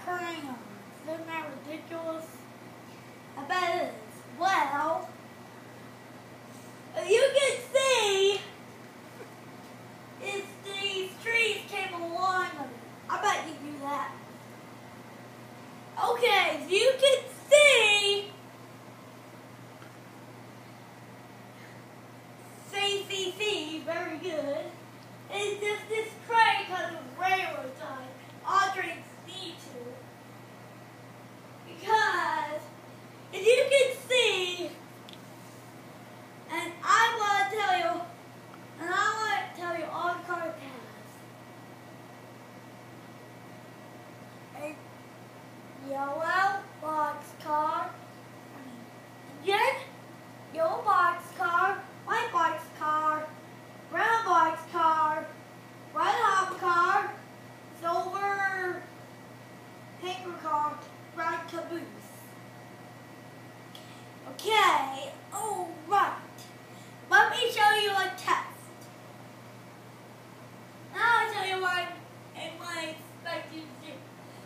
crayons. Isn't that ridiculous? I bet it is. Well, if you can see, if these trees came along with it. I bet you knew that. Okay, if you can see, very good. It's just this train because of railroad time. All trains need to. Because if you can see, and I want to tell you all the car paths. A yellow box car, again, yellow box car, white box car, brown box car, red hop car, silver paper car, red caboose. Okay, alright. Let me show you a test. Now I'll tell you what I expect you to do.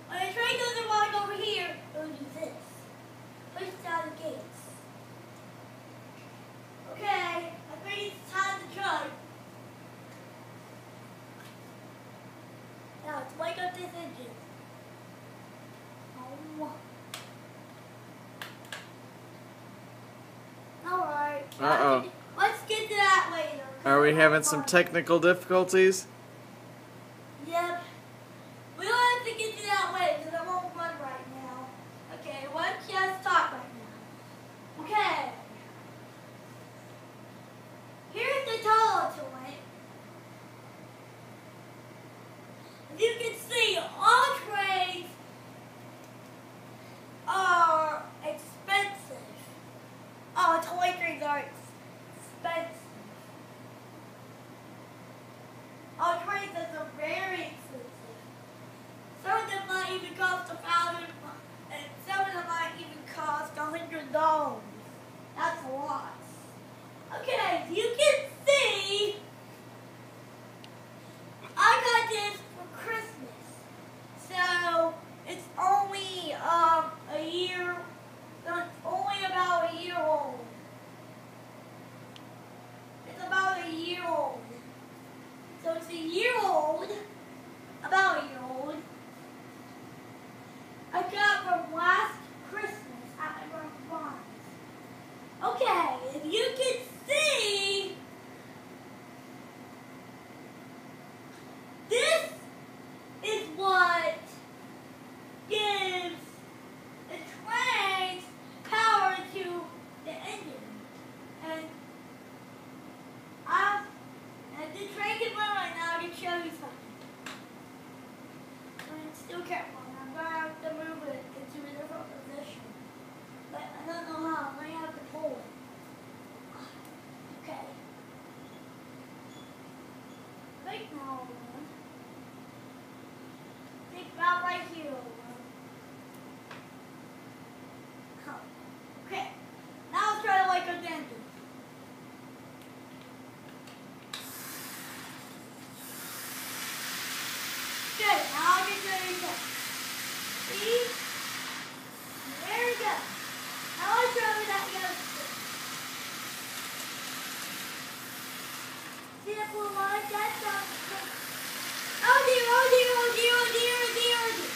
When the train doesn't walk over here, it'll do this. Push down the gates. Okay, I think it's time to try. Now let's wake up this engine. Oh. Alright. Uh-oh. Let's get to that later. Are we having some technical difficulties? Yep. We'll have to get to that later because I won't run right now. Okay, let's just talk right now. Okay. Here's the tunnel to it. As you can see, all trains are expensive. Oh, toy trains are expensive. All trains are very expensive. Some of them might even cost $1,000, and some of them might even cost $100. That's a lot. Okay, you can see, I got this for Christmas. So, it's only a year, so it's only about a year old. It's about a year old. So it's a year old, about a year old. I got from last Christmas at my grandma's. Okay, if you can see, this is what gives the train's power to the engine. And the train can run right now. I can show you something. And still can't run. I'm going to have to move it into a different position. But I don't know how. I might have to pull it. Okay. Right now, think about right here. Okay. Now let's try to like a dentist. Good. Now I'll get ready to go. See? There we go. Now let's try with that yellow stick. See that blue line? That's oh dear, oh dear, oh dear, oh dear, oh dear, oh dear.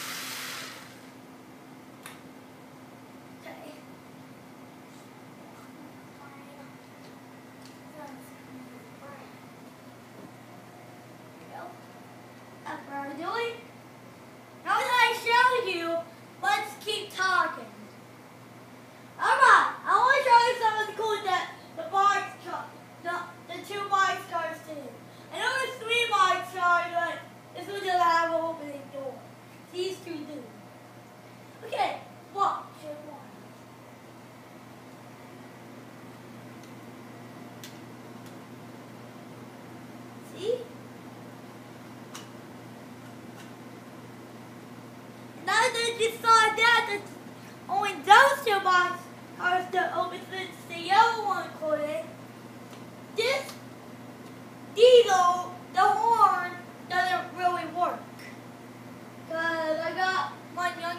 Okay. That's what I'm doing. Now that I showed you, let's keep talking. Alright, I want to show you some of the cool that the box car, the two box cars do. I know there's 3 box cars, but this one doesn't have an opening door. These 2 do. Okay, watch it one. See? Now that you saw that, that's only those 2 box cars that open since the yellow one couldn't. This diesel, the horn, doesn't really work. Because I got one younger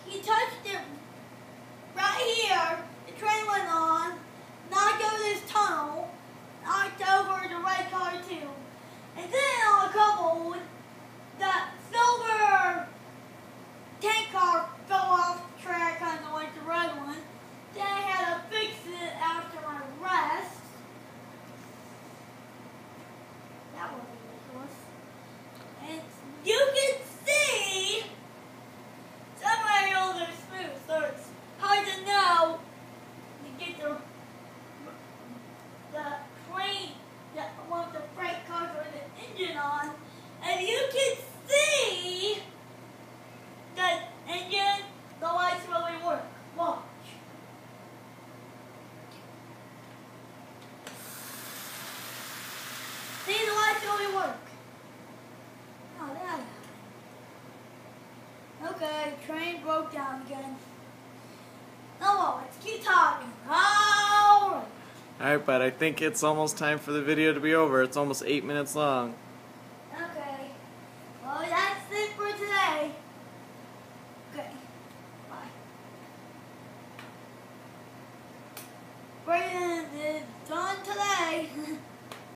He touched it right here. The train went on, knocked over this tunnel, knocked over the red car too. And then on a couple, that silver tank car fell off the track kind of like the red one. Then I had to fix it after my rest. That was ridiculous. And you can see some rails are smooth, so it's hard to know to get the plane, one of the freight cars with the engine on. And you can see the engine, the lights really work. Watch. See, the lights really work. Oh, that happened. Okay, train broke down again. No, let's keep talking. Alright. Alright, but I think it's almost time for the video to be over. It's almost 8 minutes long. Okay. Well, that's it for today. Okay. Bye. Brayden is done today.